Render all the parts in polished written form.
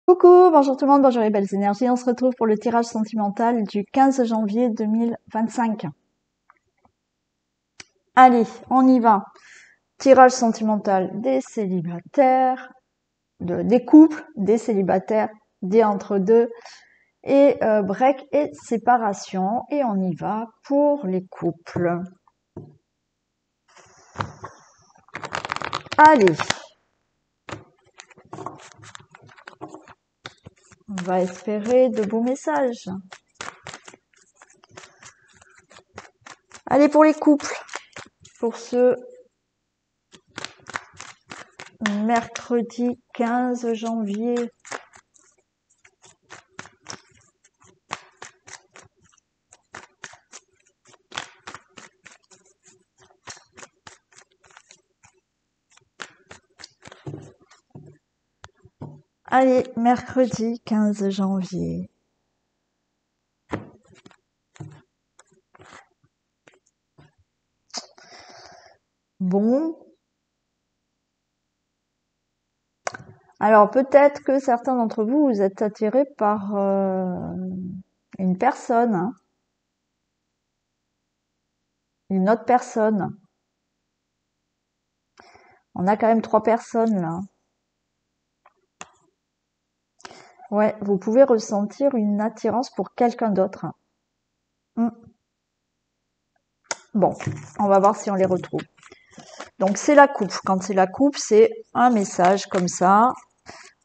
Coucou, bonjour tout le monde, bonjour les belles énergies. On se retrouve pour le tirage sentimental du 15 janvier 2025. Allez, on y va. Tirage sentimental des célibataires, des couples, des célibataires, des entre-deux, et break et séparation. Et on y va pour les couples. Allez. On va espérer de beaux messages. Allez pour les couples. Pour ce mercredi 15 janvier. Allez, mercredi 15 janvier. Bon. Alors peut-être que certains d'entre vous, vous êtes attirés par une personne, hein, une autre personne. On a quand même 3 personnes là. Ouais, vous pouvez ressentir une attirance pour quelqu'un d'autre. Bon, on va voir si on les retrouve. Donc c'est la coupe. Quand c'est la coupe, c'est un message comme ça.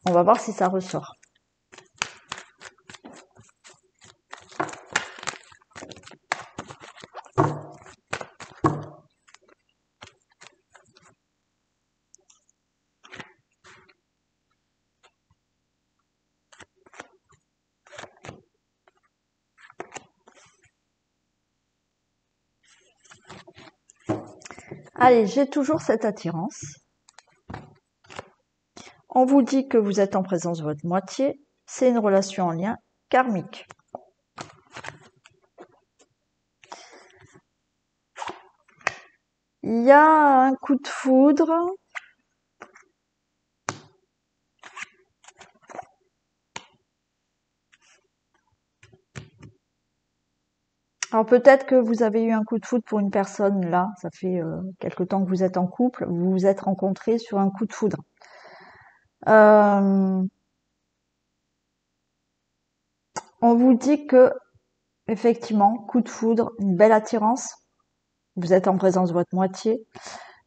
On va voir si ça ressort. Allez, j'ai toujours cette attirance. On vous dit que vous êtes en présence de votre moitié. C'est une relation en lien karmique. Il y a un coup de foudre. Alors peut-être que vous avez eu un coup de foudre pour une personne là. Ça fait quelque temps que vous êtes en couple. Vous vous êtes rencontrés sur un coup de foudre. On vous dit que, effectivement, coup de foudre, une belle attirance. Vous êtes en présence de votre moitié.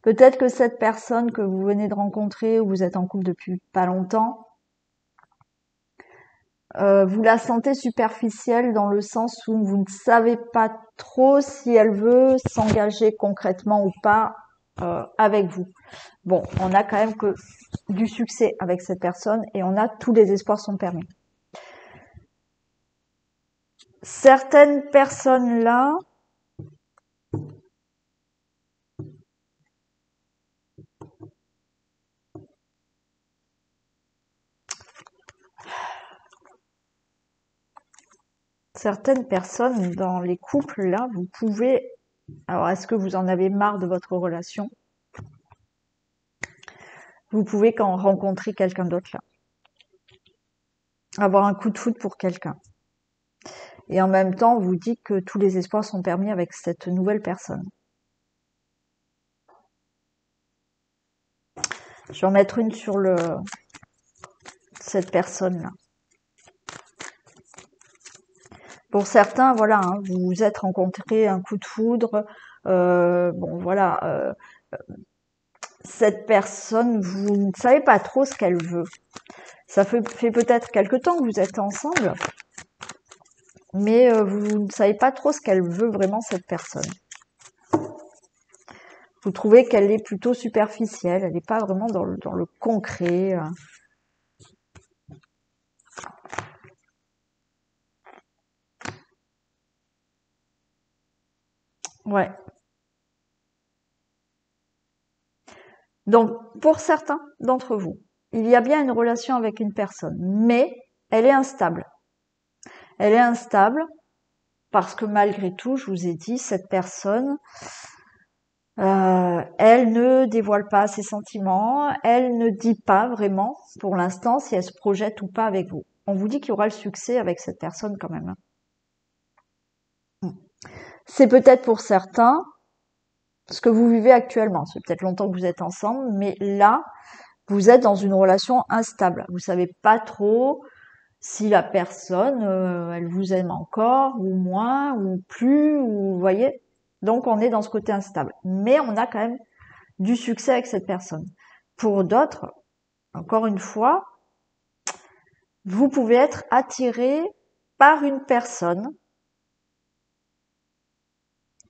Peut-être que cette personne que vous venez de rencontrer ou vous êtes en couple depuis pas longtemps, vous la sentez superficielle dans le sens où vous ne savez pas trop si elle veut s'engager concrètement ou pas avec vous. Bon, on a quand même que du succès avec cette personne et on a tous les espoirs sont permis. Certaines personnes là, dans les couples là, vous pouvez. Alors, est-ce que vous en avez marre de votre relation? Vous pouvez quand rencontrer quelqu'un d'autre là, avoir un coup de foudre pour quelqu'un. Et en même temps, on vous dit que tous les espoirs sont permis avec cette nouvelle personne. Je vais en mettre une sur cette personne-là. Pour certains, voilà, hein, vous vous êtes rencontrés un coup de foudre. Bon, voilà. Cette personne, vous ne savez pas trop ce qu'elle veut. Ça fait peut-être quelque temps que vous êtes ensemble, mais vous ne savez pas trop ce qu'elle veut vraiment, cette personne. Vous trouvez qu'elle est plutôt superficielle, elle n'est pas vraiment dans le concret. Ouais. Donc, pour certains d'entre vous, il y a bien une relation avec une personne, mais elle est instable. Elle est instable parce que malgré tout, je vous ai dit, cette personne, Elle ne dévoile pas ses sentiments, elle ne dit pas vraiment, pour l'instant, si elle se projette ou pas avec vous. On vous dit qu'il y aura le succès avec cette personne quand même, hein. C'est peut-être pour certains ce que vous vivez actuellement. C'est peut-être longtemps que vous êtes ensemble, mais là, vous êtes dans une relation instable. Vous savez pas trop si la personne, elle vous aime encore, ou moins, ou plus, ou vous voyez. Donc on est dans ce côté instable. Mais on a quand même du succès avec cette personne. Pour d'autres, encore une fois, vous pouvez être attiré par une personne.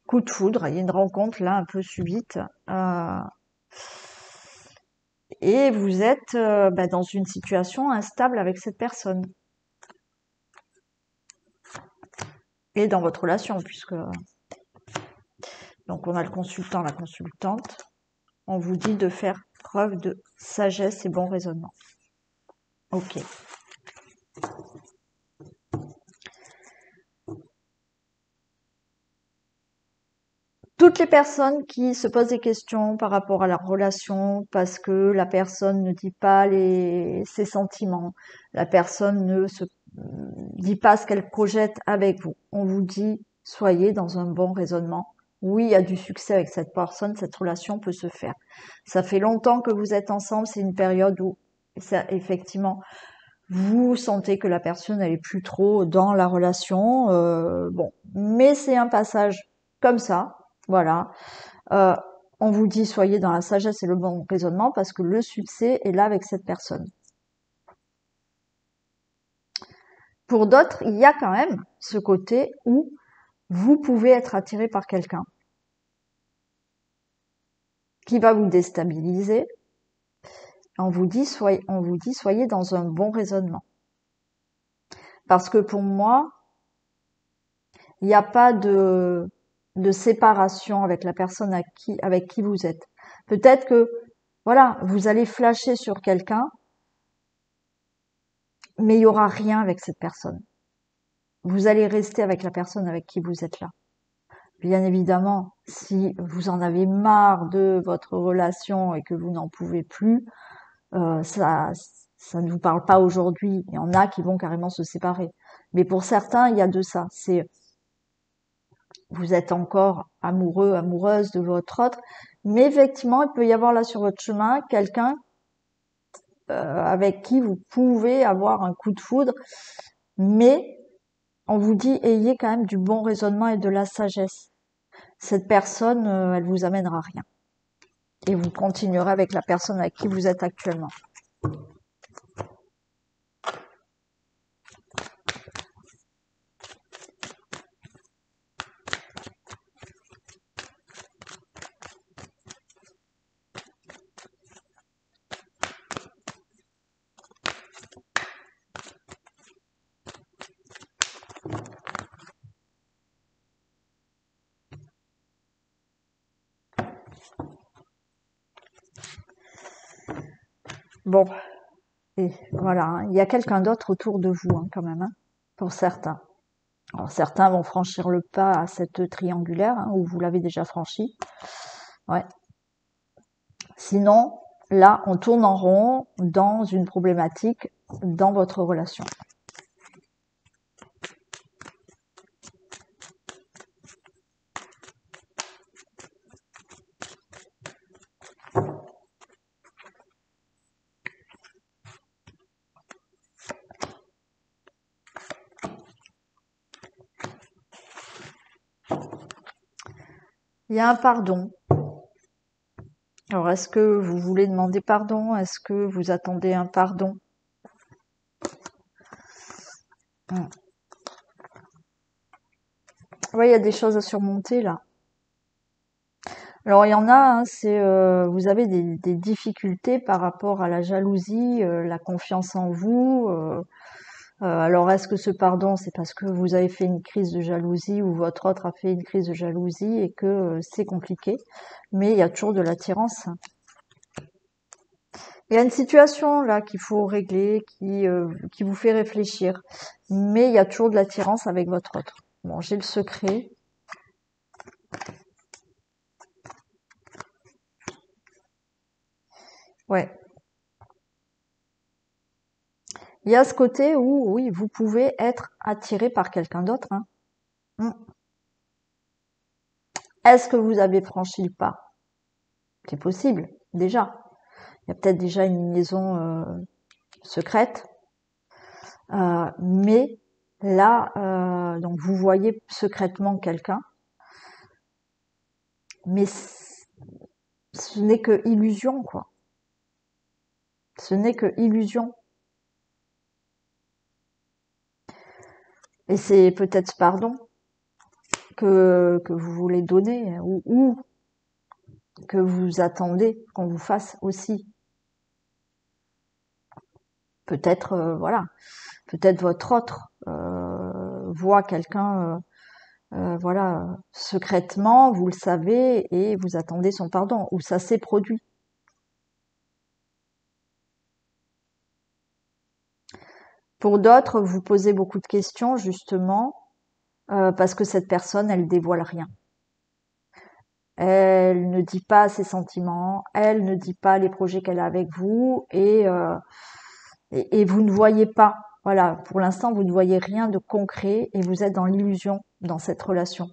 Coup de foudre, il y a une rencontre là un peu subite. Et vous êtes dans une situation instable avec cette personne. Et dans votre relation, puisque... Donc on a le consultant, la consultante. On vous dit de faire preuve de sagesse et bon raisonnement. Ok. Toutes les personnes qui se posent des questions par rapport à leur relation parce que la personne ne dit pas ses sentiments, la personne ne se dit pas ce qu'elle projette avec vous. On vous dit, soyez dans un bon raisonnement. Oui, il y a du succès avec cette personne, cette relation peut se faire. Ça fait longtemps que vous êtes ensemble, c'est une période où, ça, effectivement, vous sentez que la personne, elle est plus trop dans la relation. Bon, mais c'est un passage comme ça, voilà. Euh, on vous dit, soyez dans la sagesse et le bon raisonnement parce que le succès est là avec cette personne. Pour d'autres, il y a quand même ce côté où vous pouvez être attiré par quelqu'un qui va vous déstabiliser. On vous dit, soyez dans un bon raisonnement. Parce que pour moi, il n'y a pas de séparation avec la personne avec qui vous êtes. Peut-être que, voilà, vous allez flasher sur quelqu'un, mais il y aura rien avec cette personne. Vous allez rester avec la personne avec qui vous êtes là. Bien évidemment, si vous en avez marre de votre relation et que vous n'en pouvez plus, ça ne vous parle pas aujourd'hui. Il y en a qui vont carrément se séparer. Mais pour certains, il y a de ça. C'est vous êtes encore amoureux, amoureuse de votre autre, mais effectivement, il peut y avoir là sur votre chemin quelqu'un avec qui vous pouvez avoir un coup de foudre, mais on vous dit ayez quand même du bon raisonnement et de la sagesse. Cette personne, elle vous amènera rien. Et vous continuerez avec la personne avec qui vous êtes actuellement. Bon, et voilà, hein. Il y a quelqu'un d'autre autour de vous, hein, quand même, hein, pour certains. Alors, certains vont franchir le pas à cette triangulaire, hein, où vous l'avez déjà franchi. Ouais. Sinon, là, on tourne en rond dans une problématique dans votre relation. Il y a un pardon. Alors, est-ce que vous voulez demander pardon? Est-ce que vous attendez un pardon? Oui, il y a des choses à surmonter là. Alors il y en a, hein, c'est vous avez des difficultés par rapport à la jalousie, la confiance en vous. Alors est-ce que ce pardon, c'est parce que vous avez fait une crise de jalousie ou votre autre a fait une crise de jalousie et que c'est compliqué, mais il y a toujours de l'attirance. Il y a une situation là qu'il faut régler, qui vous fait réfléchir, mais il y a toujours de l'attirance avec votre autre. Bon, j'ai le secret. Ouais. Il y a ce côté où, oui, vous pouvez être attiré par quelqu'un d'autre, hein. Mm. Est-ce que vous avez franchi le pas? C'est possible, déjà. Il y a peut-être déjà une liaison secrète, mais là, donc vous voyez secrètement quelqu'un, mais ce n'est que illusion, quoi. Ce n'est que illusion. Et c'est peut-être ce pardon que vous voulez donner ou que vous attendez qu'on vous fasse aussi. Peut-être, voilà, peut-être votre autre voit quelqu'un, voilà, secrètement, vous le savez et vous attendez son pardon, ou ça s'est produit. Pour d'autres, vous posez beaucoup de questions justement parce que cette personne, elle dévoile rien. Elle ne dit pas ses sentiments, elle ne dit pas les projets qu'elle a avec vous et vous ne voyez pas. Voilà, pour l'instant, vous ne voyez rien de concret et vous êtes dans l'illusion dans cette relation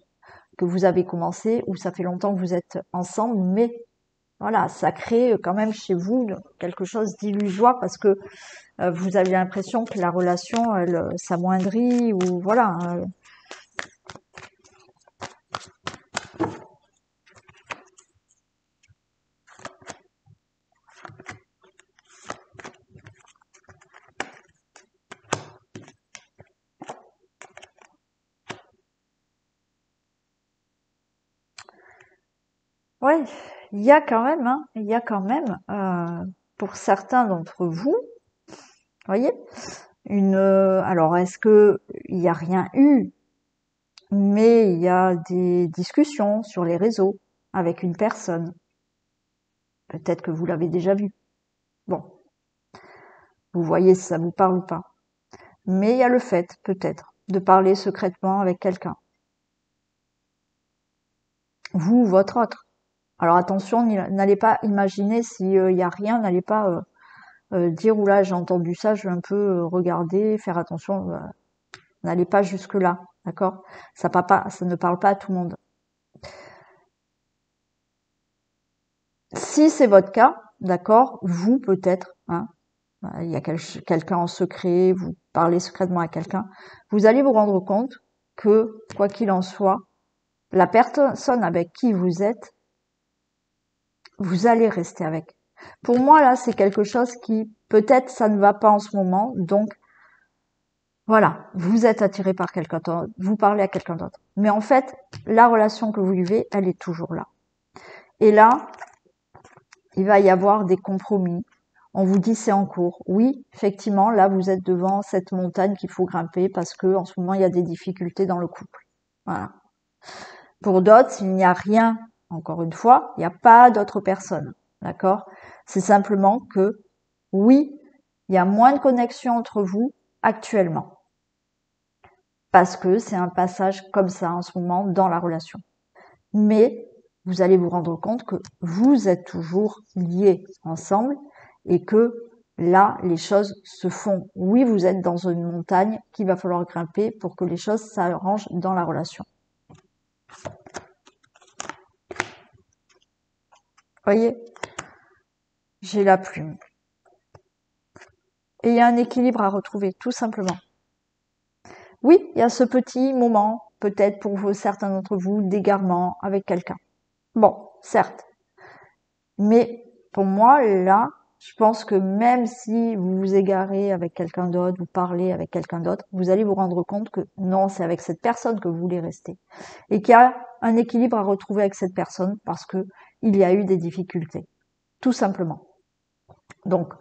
que vous avez commencé ou ça fait longtemps que vous êtes ensemble, mais voilà, ça crée quand même chez vous quelque chose d'illusoire parce que vous avez l'impression que la relation, elle s'amoindrit ou voilà. Ouais, il y a quand même, hein, il y a quand même, pour certains d'entre vous, voyez, alors est-ce que il y a rien eu, mais il y a des discussions sur les réseaux avec une personne. Peut-être que vous l'avez déjà vu. Bon, vous voyez si ça vous parle ou pas. Mais il y a le fait, peut-être, de parler secrètement avec quelqu'un. Vous ou votre autre. Alors attention, n'allez pas imaginer s'il y a rien, n'allez pas dire oula j'ai entendu ça, je vais un peu regarder, faire attention. N'allez pas jusque là, d'accord? Ça ne parle pas à tout le monde. Si c'est votre cas, d'accord, vous peut-être, hein, il y a quelqu'un en secret, vous parlez secrètement à quelqu'un, vous allez vous rendre compte que quoi qu'il en soit, la personne avec qui vous êtes, vous allez rester avec. Pour moi, là, c'est quelque chose qui, peut-être, ça ne va pas en ce moment. Donc, voilà, vous êtes attiré par quelqu'un d'autre, vous parlez à quelqu'un d'autre. Mais en fait, la relation que vous vivez, elle est toujours là. Et là, il va y avoir des compromis. On vous dit c'est en cours. Oui, effectivement, là, vous êtes devant cette montagne qu'il faut grimper parce que en ce moment, il y a des difficultés dans le couple. Voilà. Pour d'autres, s'il n'y a rien, encore une fois, il n'y a pas d'autre personne. D'accord? C'est simplement que, oui, il y a moins de connexion entre vous actuellement. Parce que c'est un passage comme ça en ce moment dans la relation. Mais vous allez vous rendre compte que vous êtes toujours liés ensemble et que là, les choses se font. Oui, vous êtes dans une montagne qu'il va falloir grimper pour que les choses s'arrangent dans la relation. Voyez, j'ai la plume. Et il y a un équilibre à retrouver, tout simplement. Oui, il y a ce petit moment, peut-être pour vous, certains d'entre vous, d'égarement avec quelqu'un. Bon, certes. Mais pour moi, là, je pense que même si vous vous égarez avec quelqu'un d'autre, vous parlez avec quelqu'un d'autre, vous allez vous rendre compte que non, c'est avec cette personne que vous voulez rester. Et qu'il y a un équilibre à retrouver avec cette personne parce que il y a eu des difficultés. Tout simplement. Donc,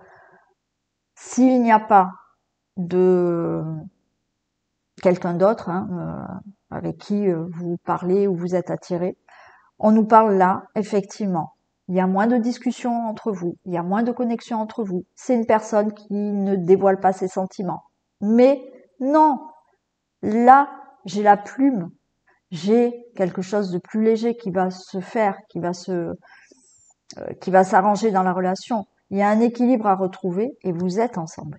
s'il n'y a pas de quelqu'un d'autre avec qui vous parlez ou vous êtes attiré, on nous parle là, effectivement. Il y a moins de discussions entre vous, il y a moins de connexion entre vous. C'est une personne qui ne dévoile pas ses sentiments. Mais non, là, j'ai la plume, j'ai quelque chose de plus léger qui va se faire, qui va s'arranger dans la relation. Il y a un équilibre à retrouver et vous êtes ensemble.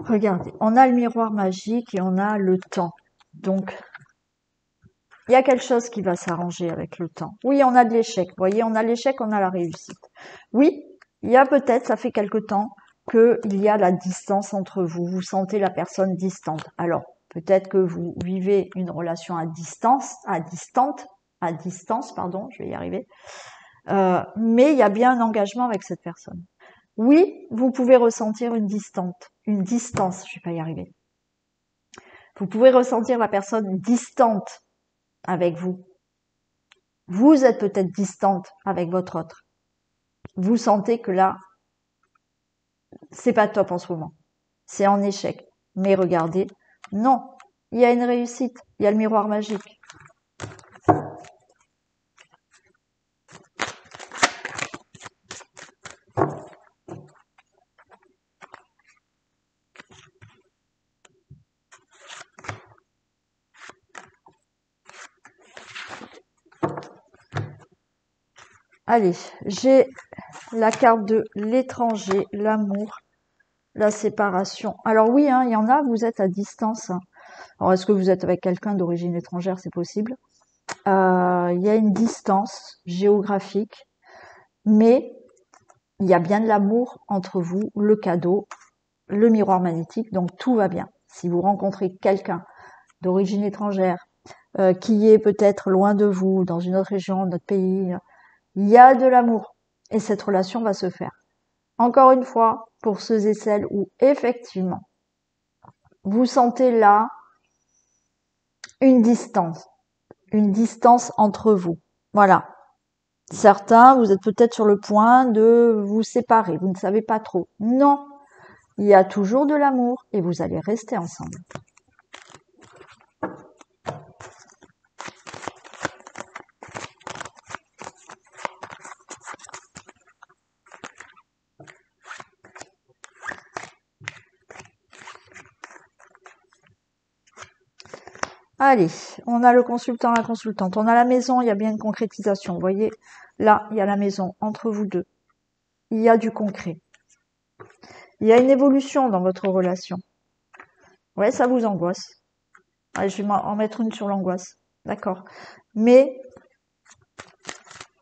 Regardez, on a le miroir magique et on a le temps. Donc, il y a quelque chose qui va s'arranger avec le temps. Oui, on a de l'échec. Vous voyez, on a l'échec, on a la réussite. Oui, il y a peut-être, ça fait quelque temps, qu'il y a la distance entre vous. Vous sentez la personne distante. Alors, peut-être que vous vivez une relation à distance, pardon, je vais y arriver. Mais il y a bien un engagement avec cette personne. Oui, vous pouvez ressentir une distance, je vais pas y arriver. Vous pouvez ressentir la personne distante avec vous. Vous êtes peut-être distante avec votre autre. Vous sentez que là, c'est pas top en ce moment. C'est en échec. Mais regardez, non, il y a une réussite. Il y a le miroir magique. Allez, j'ai la carte de l'étranger, l'amour, la séparation. Alors oui, hein, il y en a, vous êtes à distance. Alors est-ce que vous êtes avec quelqu'un d'origine étrangère? C'est possible. Il y a une distance géographique, mais il y a bien de l'amour entre vous, le cadeau, le miroir magnétique, donc tout va bien. Si vous rencontrez quelqu'un d'origine étrangère qui est peut-être loin de vous, dans une autre région, notre pays, il y a de l'amour et cette relation va se faire. Encore une fois, pour ceux et celles où effectivement vous sentez là une distance entre vous. Voilà. Certains, vous êtes peut-être sur le point de vous séparer, vous ne savez pas trop. Non, il y a toujours de l'amour et vous allez rester ensemble. Allez, on a le consultant, la consultante. On a la maison, il y a bien une concrétisation. Vous voyez, là, il y a la maison entre vous deux. Il y a du concret. Il y a une évolution dans votre relation. Ouais, ça vous angoisse. Allez, je vais en mettre une sur l'angoisse. D'accord. Mais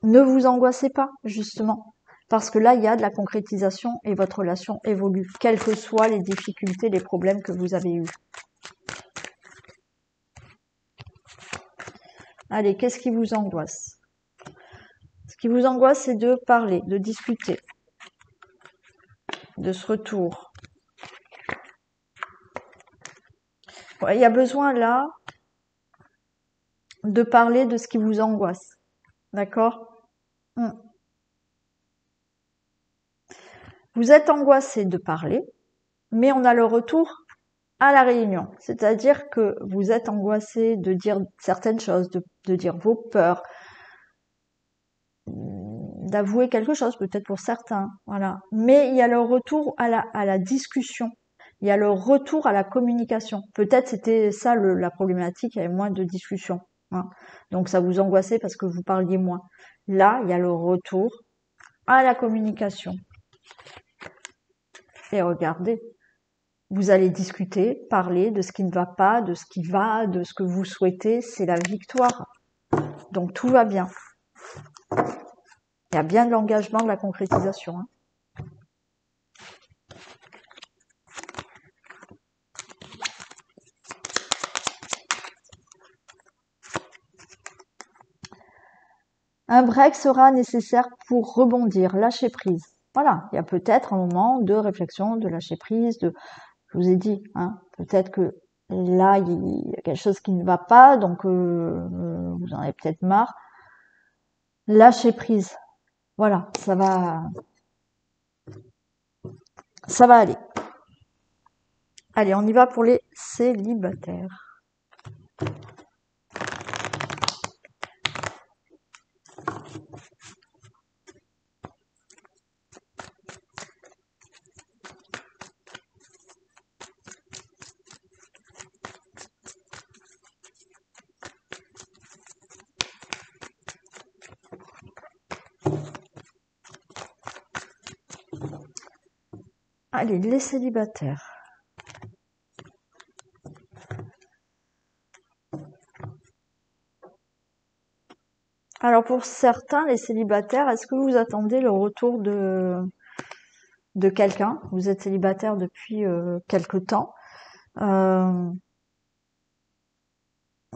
ne vous angoissez pas, justement. Parce que là, il y a de la concrétisation et votre relation évolue, quelles que soient les difficultés, les problèmes que vous avez eus. Allez, qu'est-ce qui vous angoisse? Ce qui vous angoisse, c'est de parler, de discuter, de ce retour. Ouais, il y a besoin là de parler de ce qui vous angoisse. D'accord? Vous êtes angoissé de parler, mais on a le retour à la réunion. C'est-à-dire que vous êtes angoissé de dire certaines choses, de dire vos peurs, d'avouer quelque chose, peut-être pour certains, voilà. Mais il y a le retour à la discussion. Il y a le retour à la communication. Peut-être c'était ça la problématique, il y avait moins de discussion. Hein. Donc ça vous angoissait parce que vous parliez moins. Là, il y a le retour à la communication. Et regardez, vous allez discuter, parler de ce qui ne va pas, de ce qui va, de ce que vous souhaitez. C'est la victoire. Donc tout va bien. Il y a bien de l'engagement, de la concrétisation. Hein. Un break sera nécessaire pour rebondir, lâcher prise. Voilà, il y a peut-être un moment de réflexion, de lâcher prise, je vous ai dit, hein, peut-être que là, il y a quelque chose qui ne va pas, donc vous en avez peut-être marre. Lâcher prise. Voilà, ça va aller. Allez, on y va pour les célibataires. Allez, les célibataires. Alors pour certains, les célibataires, est-ce que vous attendez le retour de quelqu'un? Vous êtes célibataire depuis quelque temps. Il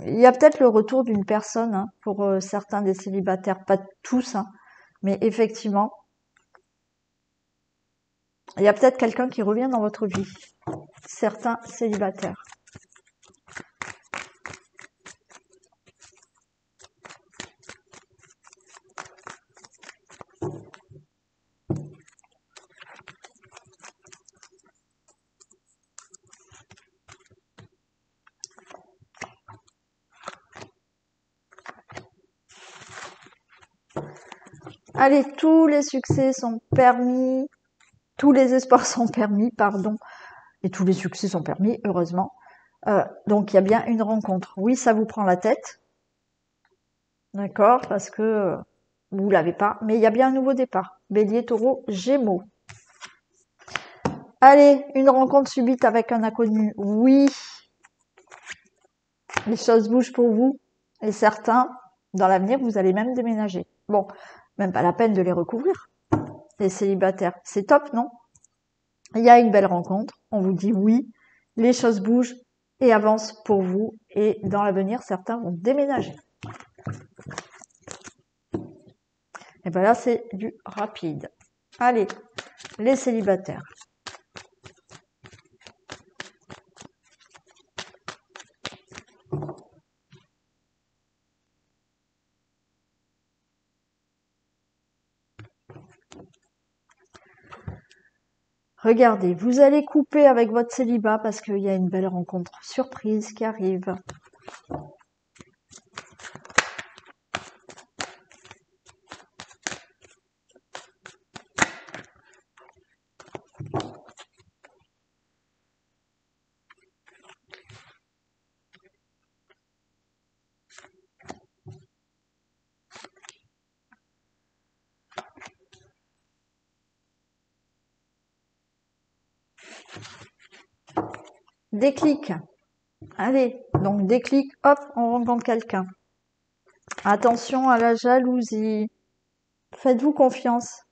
y a peut-être le retour d'une personne hein, pour certains des célibataires, pas tous, hein, mais effectivement, il y a peut-être quelqu'un qui revient dans votre vie. Certains célibataires. Allez, tous les succès sont permis, tous les espoirs sont permis, pardon, et tous les succès sont permis, heureusement. Donc il y a bien une rencontre. Oui, ça vous prend la tête, d'accord, parce que vous l'avez pas, mais il y a bien un nouveau départ. Bélier, Taureau, Gémeaux. Allez, une rencontre subite avec un inconnu. Oui, les choses bougent pour vous, et certains, dans l'avenir, vous allez même déménager. Bon, même pas la peine de les recouvrir, les célibataires. C'est top, non? Il y a une belle rencontre, on vous dit oui, les choses bougent et avancent pour vous, et dans l'avenir, certains vont déménager. Et ben là, c'est du rapide. Allez, les célibataires. Regardez, vous allez couper avec votre célibat parce qu'il y a une belle rencontre surprise qui arrive. Déclic. Allez, donc déclic, hop, on rencontre quelqu'un. Attention à la jalousie. Faites-vous confiance.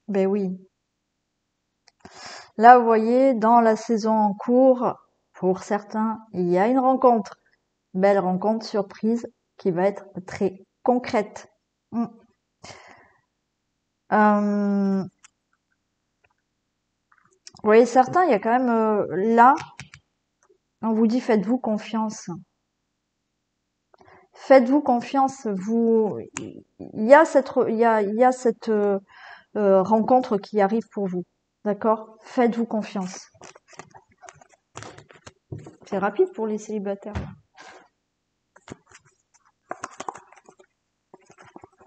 Ben oui. Là, vous voyez, dans la saison en cours, pour certains, il y a une rencontre. Belle rencontre surprise qui va être très concrète. Vous voyez, certains, il y a quand même là, on vous dit faites-vous confiance. Faites-vous confiance. Il y a cette rencontre qui arrive pour vous. D'accord? Faites-vous confiance. C'est rapide pour les célibataires.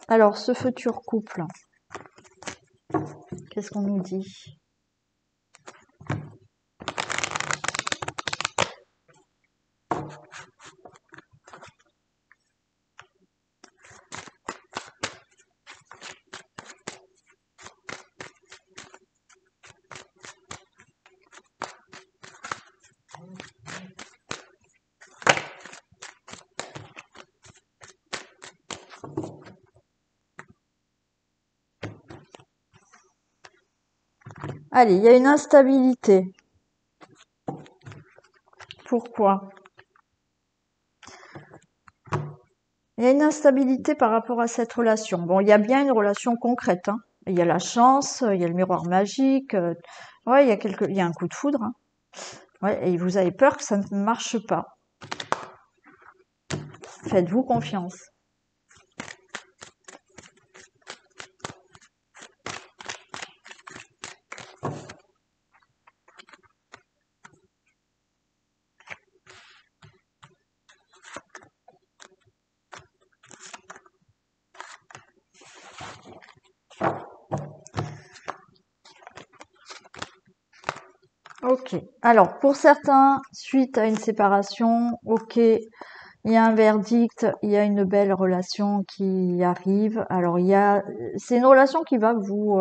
Alors, ce futur couple, qu'est-ce qu'on nous dit? Allez, il y a une instabilité. Pourquoi? Il y a une instabilité par rapport à cette relation. Bon, il y a bien une relation concrète. Hein. Il y a la chance, il y a le miroir magique. Ouais, il y a un coup de foudre. Hein. Ouais, et vous avez peur que ça ne marche pas. Faites-vous confiance. Ok. Alors, pour certains, suite à une séparation, ok, il y a un verdict, il y a une belle relation qui arrive. Alors, c'est une relation qui va vous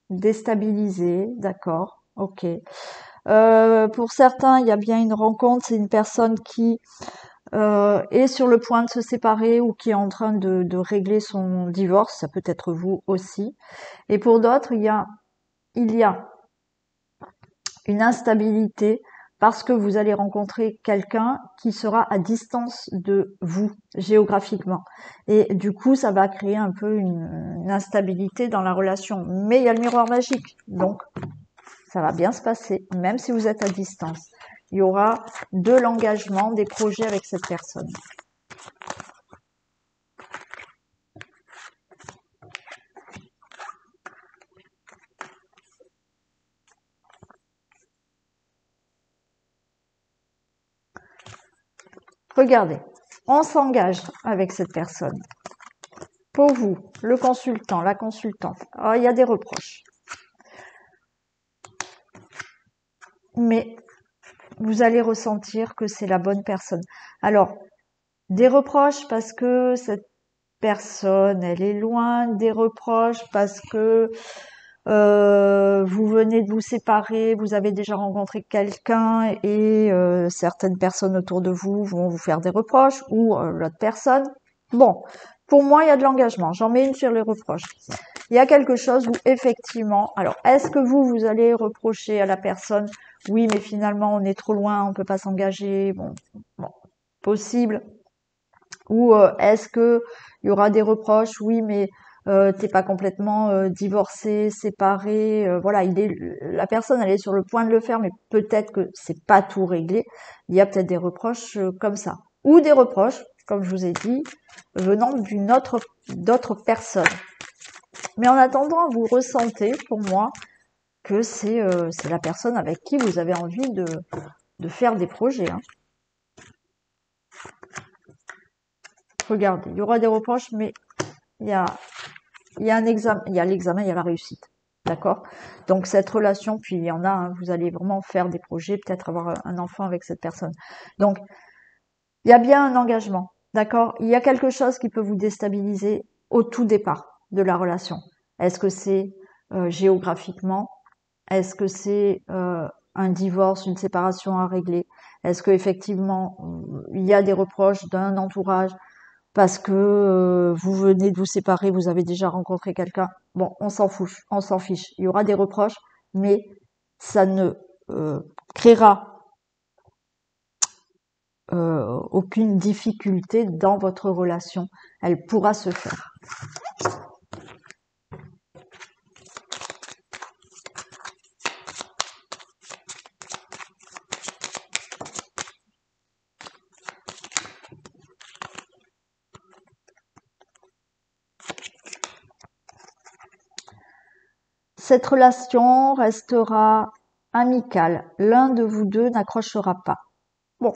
déstabiliser, d'accord, ok. Pour certains, il y a bien une rencontre, c'est une personne qui est sur le point de se séparer ou qui est en train de régler son divorce, ça peut être vous aussi. Et pour d'autres, il y a une instabilité parce que vous allez rencontrer quelqu'un qui sera à distance de vous géographiquement. Et du coup, ça va créer un peu une instabilité dans la relation. Mais il y a le miroir magique, donc ça va bien se passer, même si vous êtes à distance. Il y aura de l'engagement, des projets avec cette personne. Regardez, on s'engage avec cette personne. Pour vous, le consultant, la consultante, il y a des reproches. Mais vous allez ressentir que c'est la bonne personne. Alors, des reproches parce que cette personne, elle est loin, des reproches parce que vous venez de vous séparer, vous avez déjà rencontré quelqu'un et certaines personnes autour de vous vont vous faire des reproches ou l'autre personne. Bon, pour moi, il y a de l'engagement. J'en mets une sur les reproches. Il y a quelque chose où effectivement, alors est-ce que vous allez reprocher à la personne, oui, mais finalement on est trop loin, on peut pas s'engager, bon, possible. Ou est-ce que il y aura des reproches, oui, mais t'es pas complètement divorcé, séparé, voilà, la personne elle est sur le point de le faire, mais peut-être que c'est pas tout réglé. Il y a peut-être des reproches comme ça, ou des reproches, comme je vous ai dit, venant d'autres personnes. Mais en attendant, vous ressentez, pour moi, que c'est la personne avec qui vous avez envie de faire des projets. Hein. Regardez, il y aura des reproches, mais il y a un examen, il y a l'examen, il y a la réussite. D'accord? Donc cette relation, puis il y en a, hein, vous allez vraiment faire des projets, peut-être avoir un enfant avec cette personne. Donc il y a bien un engagement. D'accord? Il y a quelque chose qui peut vous déstabiliser au tout départ de la relation. Est-ce que c'est géographiquement? Est-ce que c'est un divorce, une séparation à régler? Est-ce que effectivement il y a des reproches d'un entourage parce que vous venez de vous séparer, vous avez déjà rencontré quelqu'un? Bon, on s'en fiche. Il y aura des reproches, mais ça ne créera aucune difficulté dans votre relation. Elle pourra se faire. Cette relation restera amicale. L'un de vous deux n'accrochera pas. Bon,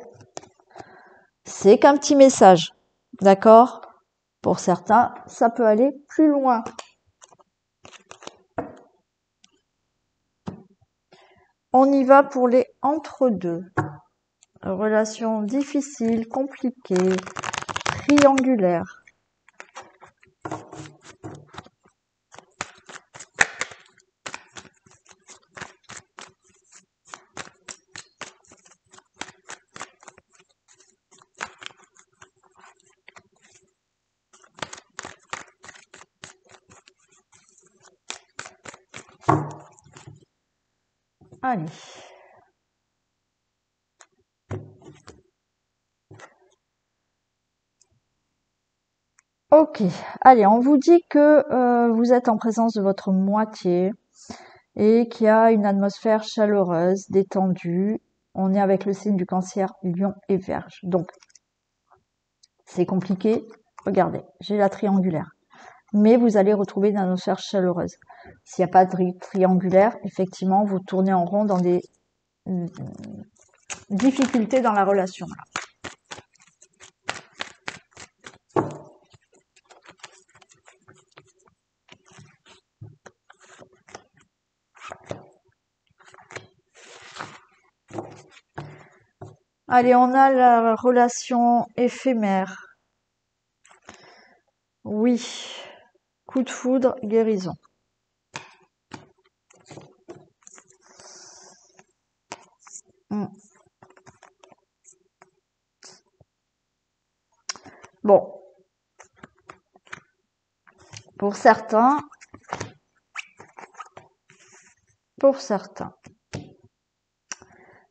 c'est qu'un petit message, d'accord? Pour certains, ça peut aller plus loin. On y va pour les entre-deux. Relation difficile, compliquée, triangulaire. Allez. Ok, allez, on vous dit que vous êtes en présence de votre moitié et qu'il y a une atmosphère chaleureuse, détendue. On est avec le signe du Cancer, Lion et Vierge. Donc, C'est compliqué. Regardez, j'ai la triangulaire. Mais vous allez retrouver une atmosphère chaleureuse. S'il n'y a pas de triangulaire, effectivement, vous tournez en rond dans des difficultés dans la relation. Allez, on a la relation éphémère. Oui. Coup de foudre, guérison. Bon. Pour certains,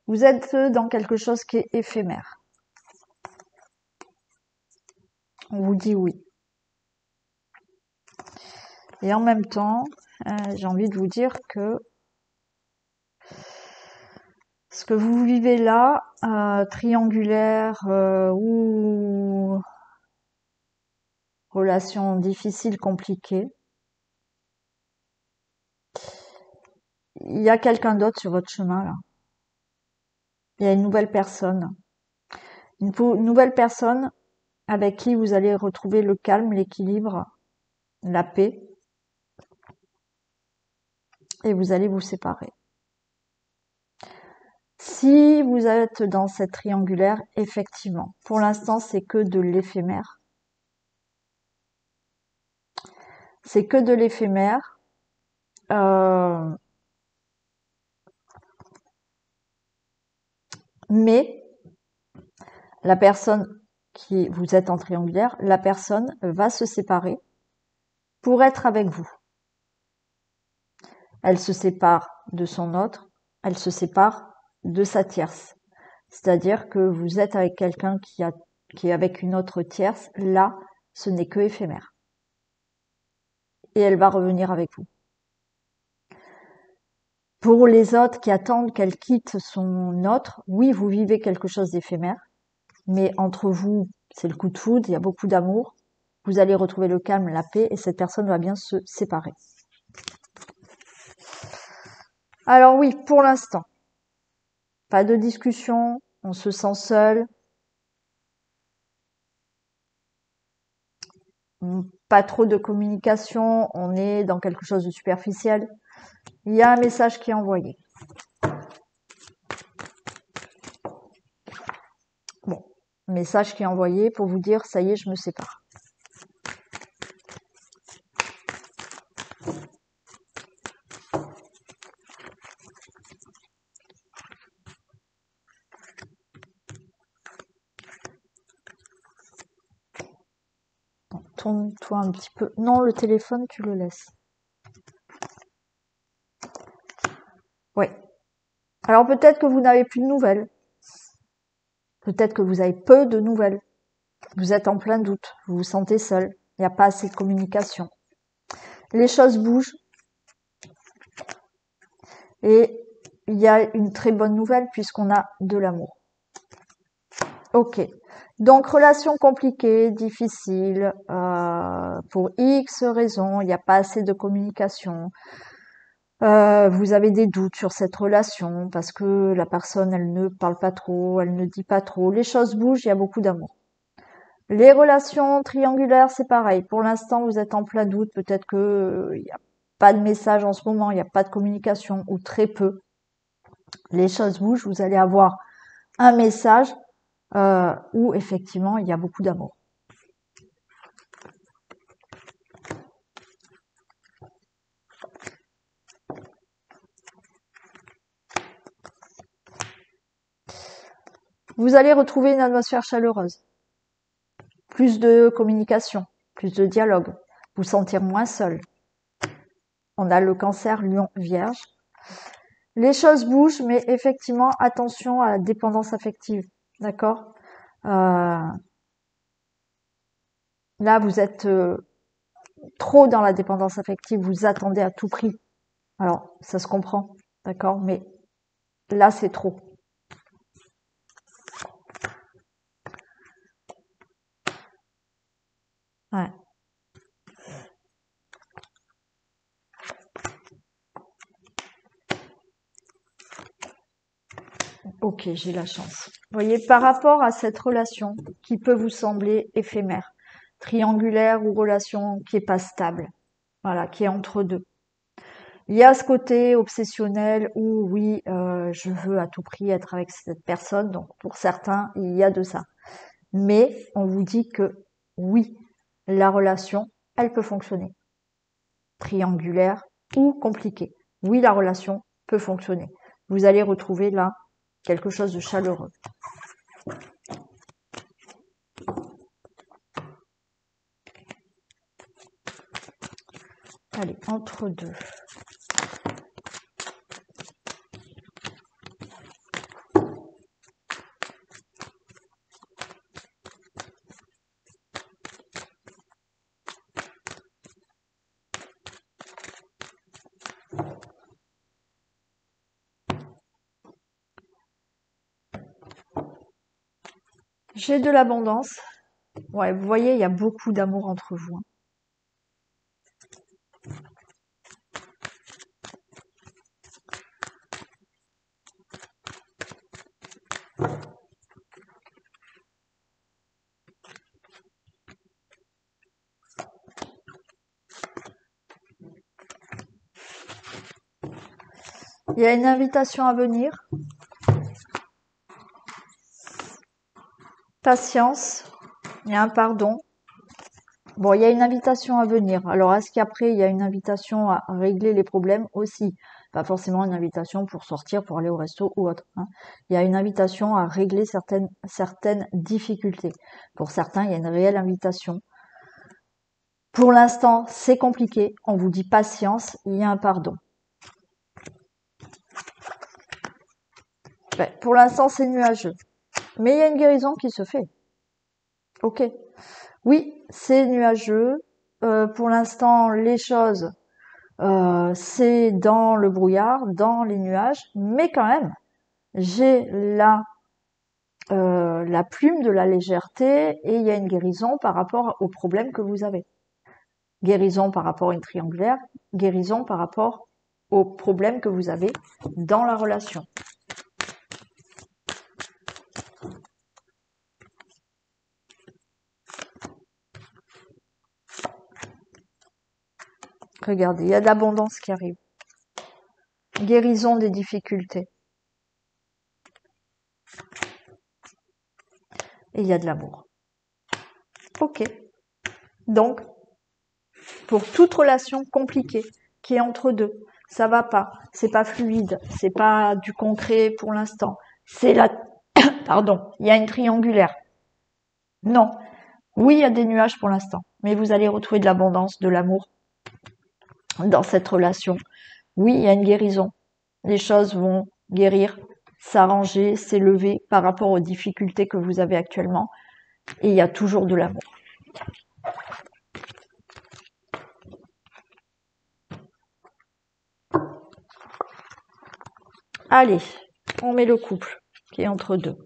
vous êtes dans quelque chose qui est éphémère. On vous dit oui. Et en même temps, j'ai envie de vous dire que ce que vous vivez là, triangulaire ou relation difficile, compliquée, il y a quelqu'un d'autre sur votre chemin là. Il y a une nouvelle personne. Une nouvelle personne avec qui vous allez retrouver le calme, l'équilibre, la paix. Et vous allez vous séparer. Si vous êtes dans cette triangulaire, effectivement, pour l'instant, c'est que de l'éphémère. C'est que de l'éphémère. Mais la personne qui vous êtes en triangulaire, la personne va se séparer pour être avec vous. Elle se sépare de son autre, elle se sépare de sa tierce. C'est-à-dire que vous êtes avec quelqu'un qui est avec une autre tierce, là, ce n'est que éphémère. Et elle va revenir avec vous. Pour les autres qui attendent qu'elle quitte son autre, oui, vous vivez quelque chose d'éphémère, mais entre vous, c'est le coup de foudre, il y a beaucoup d'amour, vous allez retrouver le calme, la paix, et cette personne va bien se séparer. Alors oui, pour l'instant, pas de discussion, on se sent seul, pas trop de communication, on est dans quelque chose de superficiel. Il y a un message qui est envoyé. Bon, message qui est envoyé pour vous dire, ça y est, je me sépare. Tourne-toi un petit peu. Non, le téléphone, tu le laisses. Oui. Alors peut-être que vous n'avez plus de nouvelles. Peut-être que vous avez peu de nouvelles. Vous êtes en plein doute. Vous vous sentez seul. Il n'y a pas assez de communication. Les choses bougent. Et il y a une très bonne nouvelle puisqu'on a de l'amour. Ok. Donc, relation compliquée, difficile, pour X raisons, il n'y a pas assez de communication. Vous avez des doutes sur cette relation parce que la personne, elle ne parle pas trop, elle ne dit pas trop. Les choses bougent, il y a beaucoup d'amour. Les relations triangulaires, c'est pareil. Pour l'instant, vous êtes en plein doute. Peut-être que il n'y a pas de message en ce moment, il n'y a pas de communication ou très peu. Les choses bougent, vous allez avoir un message où effectivement, il y a beaucoup d'amour. Vous allez retrouver une atmosphère chaleureuse. Plus de communication, plus de dialogue, vous sentir moins seul. On a le cancer, lion, vierge. Les choses bougent, mais effectivement, attention à la dépendance affective. D'accord Là, vous êtes trop dans la dépendance affective, vous attendez à tout prix. Alors, ça se comprend, d'accord Mais là, c'est trop. Ouais. Ok, j'ai la chance. Vous voyez, par rapport à cette relation qui peut vous sembler éphémère, triangulaire ou relation qui est pas stable, voilà, qui est entre deux. Il y a ce côté obsessionnel où oui, je veux à tout prix être avec cette personne. Donc pour certains, il y a de ça. Mais on vous dit que oui, la relation, elle peut fonctionner. Triangulaire ou compliquée. Oui, la relation peut fonctionner. Vous allez retrouver là quelque chose de chaleureux. Allez, entre deux. J'ai de l'abondance. Ouais, vous voyez, il y a beaucoup d'amour entre vous. Hein. Il y a une invitation à venir. Patience. Il y a un pardon. Bon, il y a une invitation à venir. Alors, est-ce qu'après, il y a une invitation à régler les problèmes aussi? Pas forcément une invitation pour sortir, pour aller au resto ou autre. Hein. Il y a une invitation à régler certaines difficultés. Pour certains, il y a une réelle invitation. Pour l'instant, c'est compliqué. On vous dit patience, il y a un pardon. Ouais, pour l'instant, c'est nuageux. Mais il y a une guérison qui se fait. Ok. Oui, c'est nuageux. Pour l'instant, les choses, c'est dans le brouillard, dans les nuages. Mais quand même, j'ai la plume de la légèreté et il y a une guérison par rapport aux problèmes que vous avez. Guérison par rapport à une triangulaire, guérison par rapport aux problèmes que vous avez dans la relation. Regardez, il y a de l'abondance qui arrive. Guérison des difficultés. Et il y a de l'amour. Ok. Donc, pour toute relation compliquée qui est entre deux, ça va pas, c'est pas fluide, c'est pas du concret pour l'instant. C'est la, pardon, il y a une triangulaire. Non. Oui, il y a des nuages pour l'instant, mais vous allez retrouver de l'abondance, de l'amour dans cette relation. Oui, il y a une guérison. Les choses vont guérir, s'arranger, s'élever par rapport aux difficultés que vous avez actuellement. Et il y a toujours de l'amour. Allez, on met le couple qui est entre deux.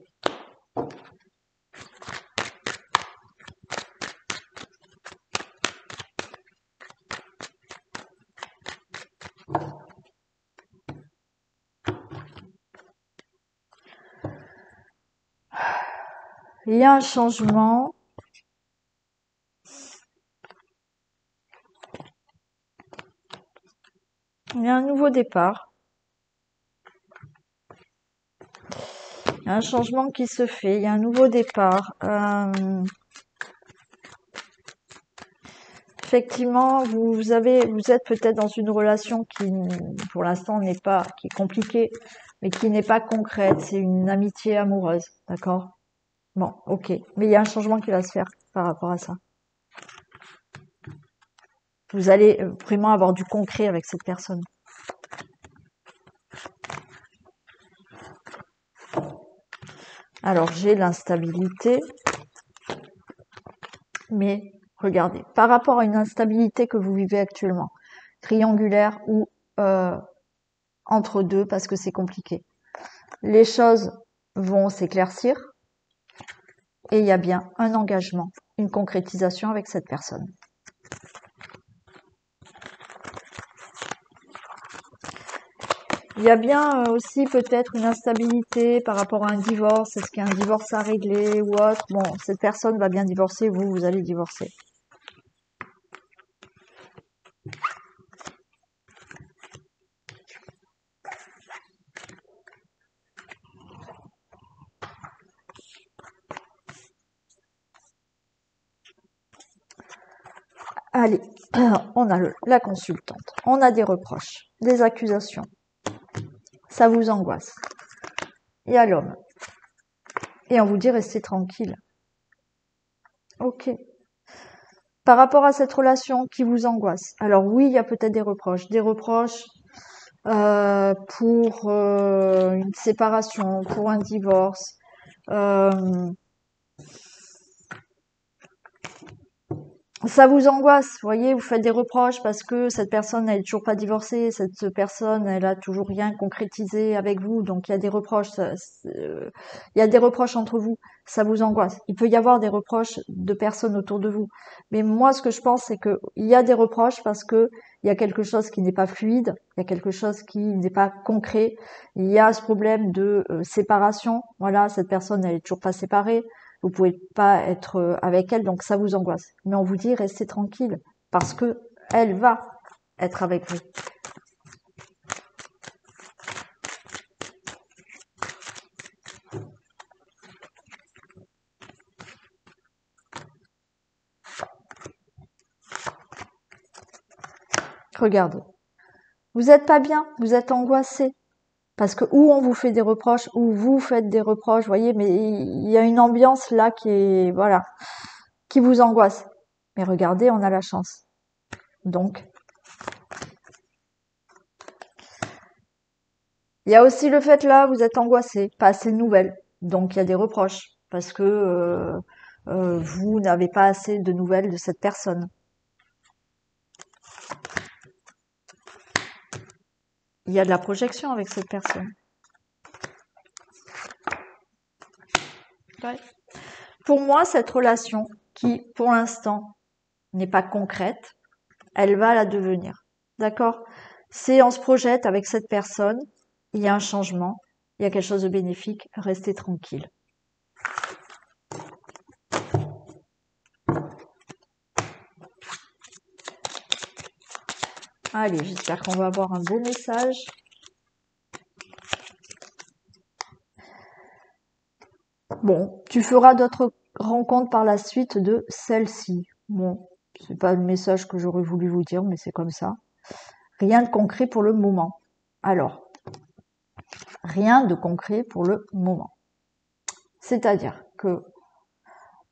Il y a un changement. Il y a un nouveau départ. Il y a un changement qui se fait. Il y a un nouveau départ. Effectivement, vous êtes peut-être dans une relation qui, pour l'instant, qui est compliquée, mais qui n'est pas concrète. C'est une amitié amoureuse, d'accord? Bon, ok. Mais il y a un changement qui va se faire par rapport à ça. Vous allez vraiment avoir du concret avec cette personne. Alors, j'ai l'instabilité, mais regardez, par rapport à une instabilité que vous vivez actuellement, triangulaire ou entre deux, parce que c'est compliqué, les choses vont s'éclaircir et il y a bien un engagement une concrétisation avec cette personne. Il y a bien aussi peut-être une instabilité par rapport à un divorce. Est-ce qu'il y a un divorce à régler ou autre? Bon, cette personne va bien divorcer, vous allez divorcer. Allez, on a la consultante. On a des reproches, des accusations. Ça vous angoisse. Il y a l'homme. Et on vous dit restez tranquille. Ok. Par rapport à cette relation qui vous angoisse. Alors oui, il y a peut-être des reproches. Des reproches pour une séparation, pour un divorce. Ça vous angoisse, vous voyez, vous faites des reproches parce que cette personne, elle est toujours pas divorcée, cette personne, elle a toujours rien concrétisé avec vous, donc il y a des reproches, il y a des reproches entre vous, ça vous angoisse. Il peut y avoir des reproches de personnes autour de vous, mais moi, ce que je pense, c'est que il y a des reproches parce que il y a quelque chose qui n'est pas fluide, il y a quelque chose qui n'est pas concret, il y a ce problème de séparation, voilà, cette personne, elle est toujours pas séparée. Vous pouvez pas être avec elle, donc ça vous angoisse. Mais on vous dit restez tranquille parce que elle va être avec vous. Regardez, vous êtes pas bien, vous êtes angoissé parce que ou on vous fait des reproches ou vous faites des reproches, voyez, mais il y a une ambiance là qui est voilà, qui vous angoisse. Mais regardez, on a la chance. Donc il y a aussi le fait là, vous êtes angoissé, pas assez de nouvelles. Donc il y a des reproches parce que vous n'avez pas assez de nouvelles de cette personne. Il y a de la projection avec cette personne. Ouais. Pour moi, cette relation qui, pour l'instant, n'est pas concrète, elle va la devenir. D'accord? C'est on se projette avec cette personne, il y a un changement, il y a quelque chose de bénéfique, restez tranquille. Allez, j'espère qu'on va avoir un beau message. Bon, tu feras d'autres rencontres par la suite de celle-ci. Bon, c'est pas le message que j'aurais voulu vous dire, mais c'est comme ça. Rien de concret pour le moment. Alors, rien de concret pour le moment. C'est-à-dire que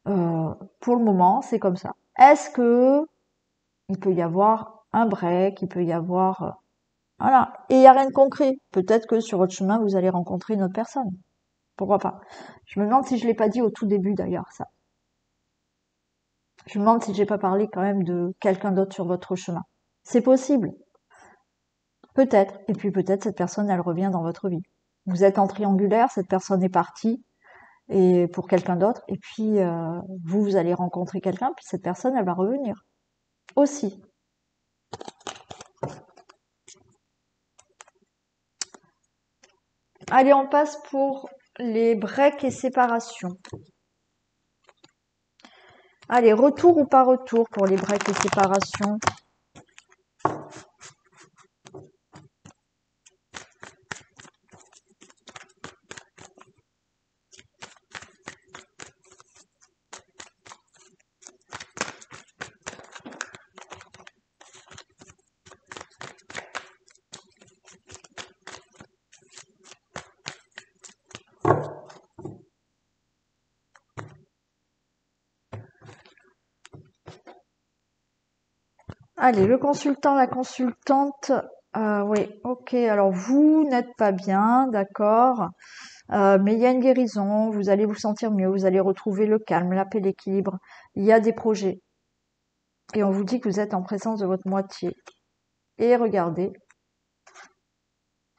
pour le moment, c'est comme ça. Est-ce que il peut y avoir un break, il peut y avoir voilà, et il n'y a rien de concret. Peut-être que sur votre chemin, vous allez rencontrer une autre personne. Pourquoi pas? Je me demande si je l'ai pas dit au tout début d'ailleurs, ça. Je me demande si j'ai pas parlé quand même de quelqu'un d'autre sur votre chemin. C'est possible. Peut-être. Et puis peut-être cette personne, elle revient dans votre vie. Vous êtes en triangulaire, cette personne est partie et pour quelqu'un d'autre, et puis vous allez rencontrer quelqu'un, puis cette personne, elle va revenir aussi. Allez, on passe pour les breaks et séparations. Allez, retour ou pas retour pour les breaks et séparations. Allez, le consultant, la consultante. Oui, ok. Alors vous n'êtes pas bien, d'accord. Mais il y a une guérison. Vous allez vous sentir mieux. Vous allez retrouver le calme, la paix, l'équilibre. Il y a des projets. Et on vous dit que vous êtes en présence de votre moitié. Et regardez,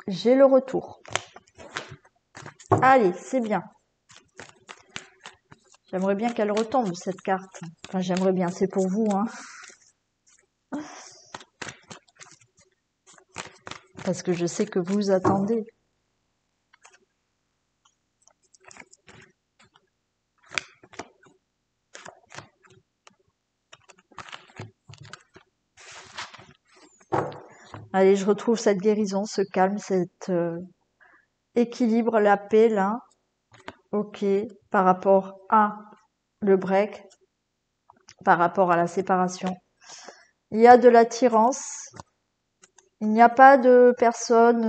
j'ai le retour. Allez, c'est bien. J'aimerais bien qu'elle retombe, cette carte. Enfin, j'aimerais bien, c'est pour vous, hein. Parce que je sais que vous attendez. Allez, je retrouve cette guérison, ce calme, cet équilibre, la paix, là. Ok, par rapport à le break, par rapport à la séparation. Il y a de l'attirance. Il n'y a pas de personne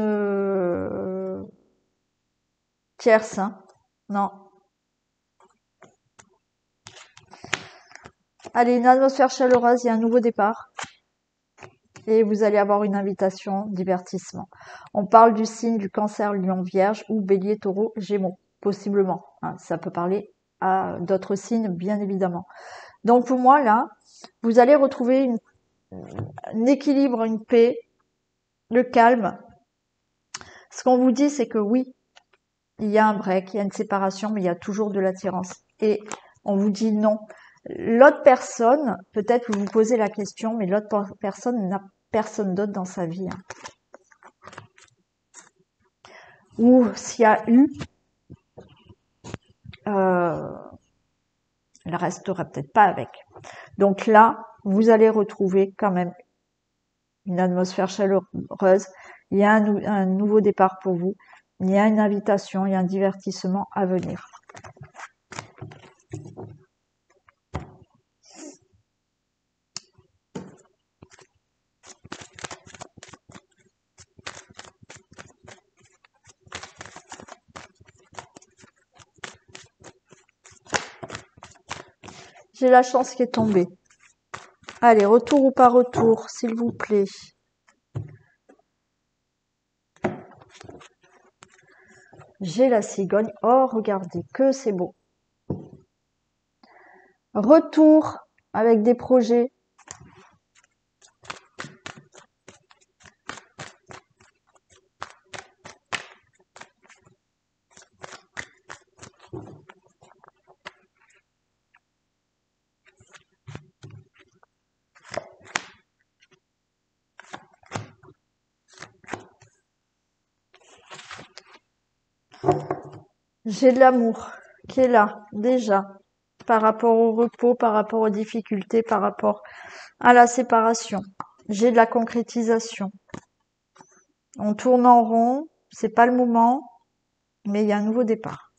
tierce, hein. Non. Allez, une atmosphère chaleureuse, il y a un nouveau départ. Et vous allez avoir une invitation, divertissement. On parle du signe du Cancer, Lion, Vierge ou Bélier, Taureau, Gémeaux, possiblement. Hein, ça peut parler à d'autres signes, bien évidemment. Donc pour moi, là, vous allez retrouver un équilibre, une paix, le calme. Ce qu'on vous dit, c'est que oui, il y a un break, il y a une séparation, mais il y a toujours de l'attirance. Et on vous dit non. L'autre personne, peut-être vous vous posez la question, mais l'autre personne n'a personne d'autre dans sa vie. Hein. Ou s'il y a eu, elle restera peut-être pas avec. Donc là, vous allez retrouver quand même une atmosphère chaleureuse. Il y a un nouveau départ pour vous. Il y a une invitation, il y a un divertissement à venir. J'ai la chance qui est tombée. Allez, retour ou pas retour, s'il vous plaît. J'ai la cigogne. Oh, regardez, que c'est beau. Retour avec des projets. J'ai de l'amour qui est là, déjà, par rapport au repos, par rapport aux difficultés, par rapport à la séparation. J'ai de la concrétisation. On tourne en rond, c'est pas le moment, mais il y a un nouveau départ.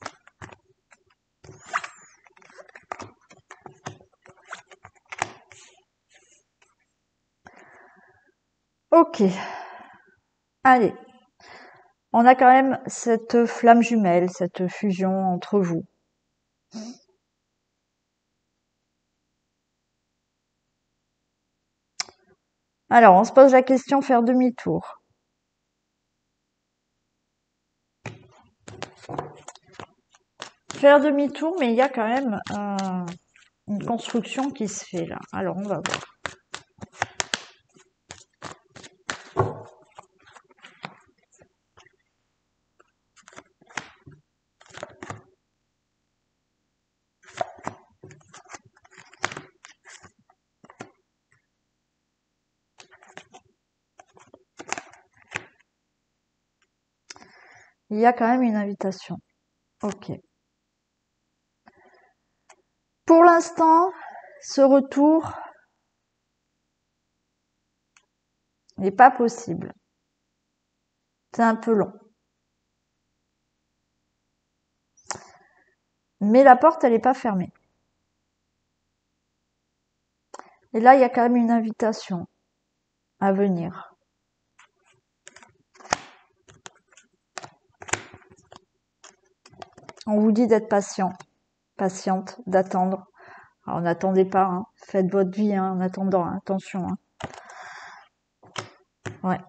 Ok. Allez. On a quand même cette flamme jumelle, cette fusion entre vous. Alors, on se pose la question, faire demi-tour. Faire demi-tour, mais il y a quand même une construction qui se fait là. Alors, on va voir. Il y a quand même une invitation. Ok. Pour l'instant, ce retour n'est pas possible. C'est un peu long. Mais la porte, elle n'est pas fermée. Et là, il y a quand même une invitation à venir. On vous dit d'être patient, patiente, d'attendre. Alors, n'attendez pas, hein. Faites votre vie hein, en attendant, hein. Attention. Hein. Ouais.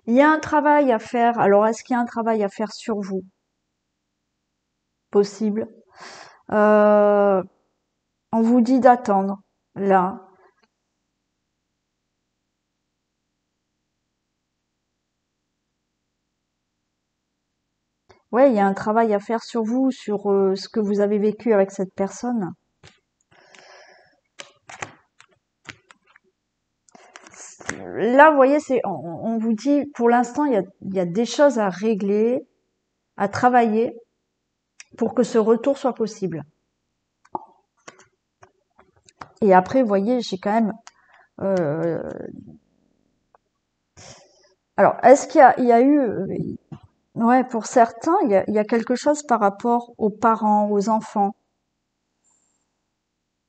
Il y a un travail à faire. Alors, est-ce qu'il y a un travail à faire sur vous? Possible. On vous dit d'attendre, là. Ouais, il y a un travail à faire sur vous, sur ce que vous avez vécu avec cette personne. Là, vous voyez, on vous dit, pour l'instant, il y a des choses à régler, à travailler pour que ce retour soit possible. Et après, vous voyez, j'ai quand même... euh, alors, est-ce il y a eu... ouais, pour certains, il y a quelque chose par rapport aux parents, aux enfants.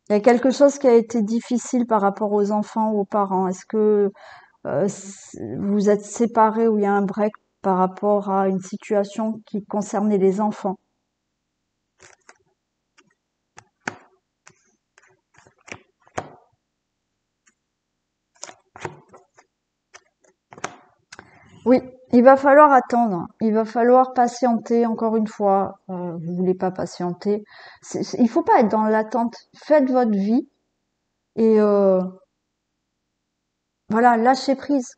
Il y a quelque chose qui a été difficile par rapport aux enfants ou aux parents. Est-ce que vous êtes séparés ou il y a un break par rapport à une situation qui concernait les enfants? Oui, il va falloir attendre. Il va falloir patienter encore une fois. Vous voulez pas patienter. Il faut pas être dans l'attente. Faites votre vie et voilà, lâchez prise.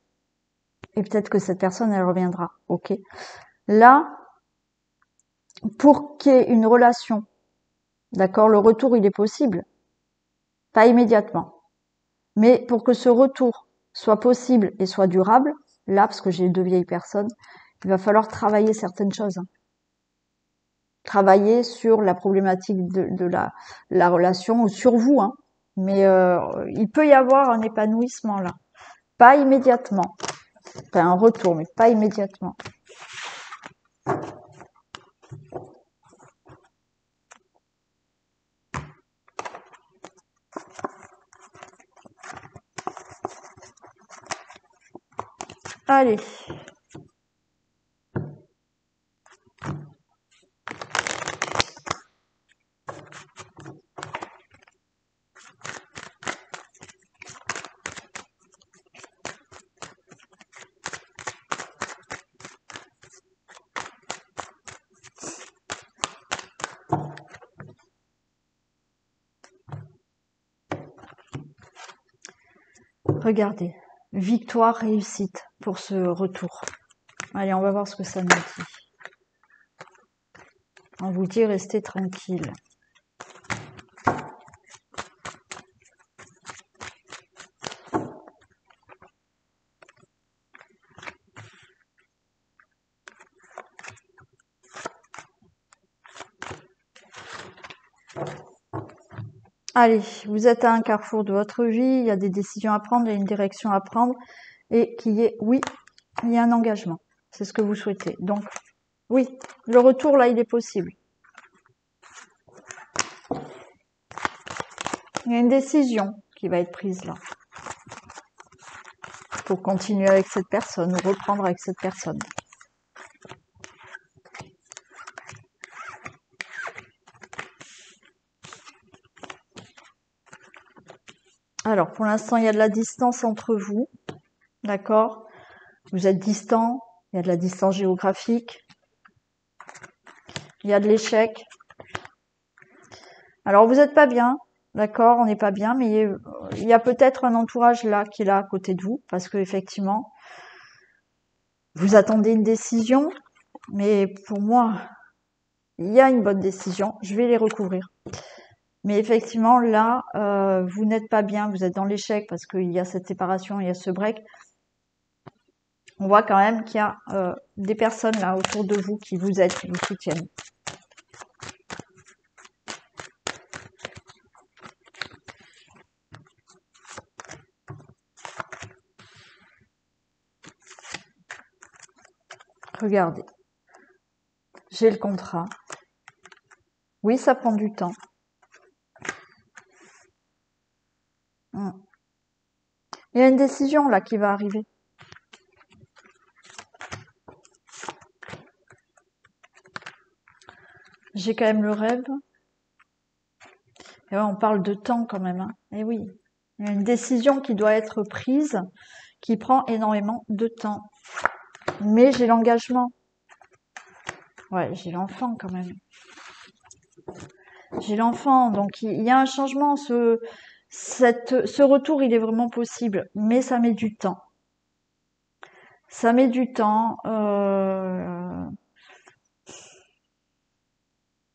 Et peut-être que cette personne, elle reviendra. Ok. Là, pour qu'il y ait une relation, d'accord, le retour, il est possible. Pas immédiatement. Mais pour que ce retour soit possible et soit durable, là, parce que j'ai deux vieilles personnes, il va falloir travailler certaines choses. Travailler sur la problématique de la relation ou sur vous, hein. Mais il peut y avoir un épanouissement là. Pas immédiatement. Enfin, un retour, mais pas immédiatement. Allez. Regardez. Victoire, réussite pour ce retour. Allez, on va voir ce que ça nous dit. On vous dit restez tranquille. Allez, vous êtes à un carrefour de votre vie, il y a des décisions à prendre, il y a une direction à prendre, et qu'il y ait, oui, il y a un engagement. C'est ce que vous souhaitez. Donc, oui, le retour, là, il est possible. Il y a une décision qui va être prise là. Pour continuer avec cette personne ou reprendre avec cette personne. Alors, pour l'instant, il y a de la distance entre vous. D'accord? Vous êtes distants. Il y a de la distance géographique. Il y a de l'échec. Alors, vous n'êtes pas bien. D'accord? On n'est pas bien, mais il y a peut-être un entourage là qui est là à côté de vous. Parce que, effectivement, vous attendez une décision. Mais pour moi, il y a une bonne décision. Je vais les recouvrir. Mais effectivement, là, vous n'êtes pas bien, vous êtes dans l'échec parce qu'il y a cette séparation, il y a ce break. On voit quand même qu'il y a des personnes là autour de vous qui vous aident, qui vous soutiennent. Regardez. J'ai le contrat. Oui, ça prend du temps. Il y a une décision là qui va arriver. J'ai quand même le rêve. Et ouais, on parle de temps quand même, hein. Et oui, il y a une décision qui doit être prise, qui prend énormément de temps. Mais j'ai l'engagement. Ouais, j'ai l'enfant quand même. J'ai l'enfant, donc il y a un changement. Ce retour, il est vraiment possible, mais ça met du temps. Ça met du temps.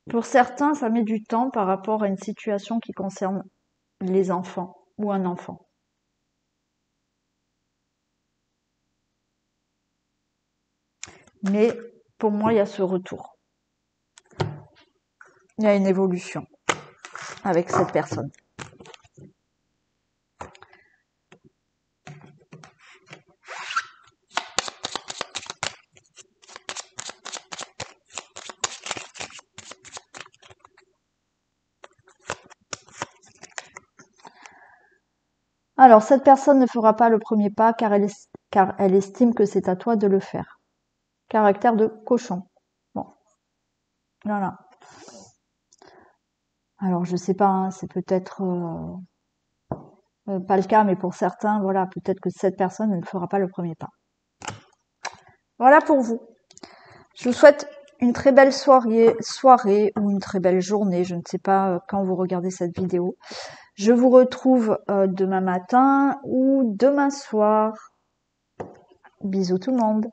Pour certains, ça met du temps par rapport à une situation qui concerne les enfants ou un enfant. Mais pour moi, il y a ce retour. Il y a une évolution avec cette personne. Alors, cette personne ne fera pas le premier pas car elle estime que c'est à toi de le faire. Caractère de cochon. Bon, voilà. Alors, je sais pas, hein, c'est peut-être pas le cas, mais pour certains, voilà, peut-être que cette personne ne fera pas le premier pas. Voilà pour vous. Je vous souhaite une très belle soirée ou une très belle journée. Je ne sais pas quand vous regardez cette vidéo. Je vous retrouve demain matin ou demain soir. Bisous tout le monde.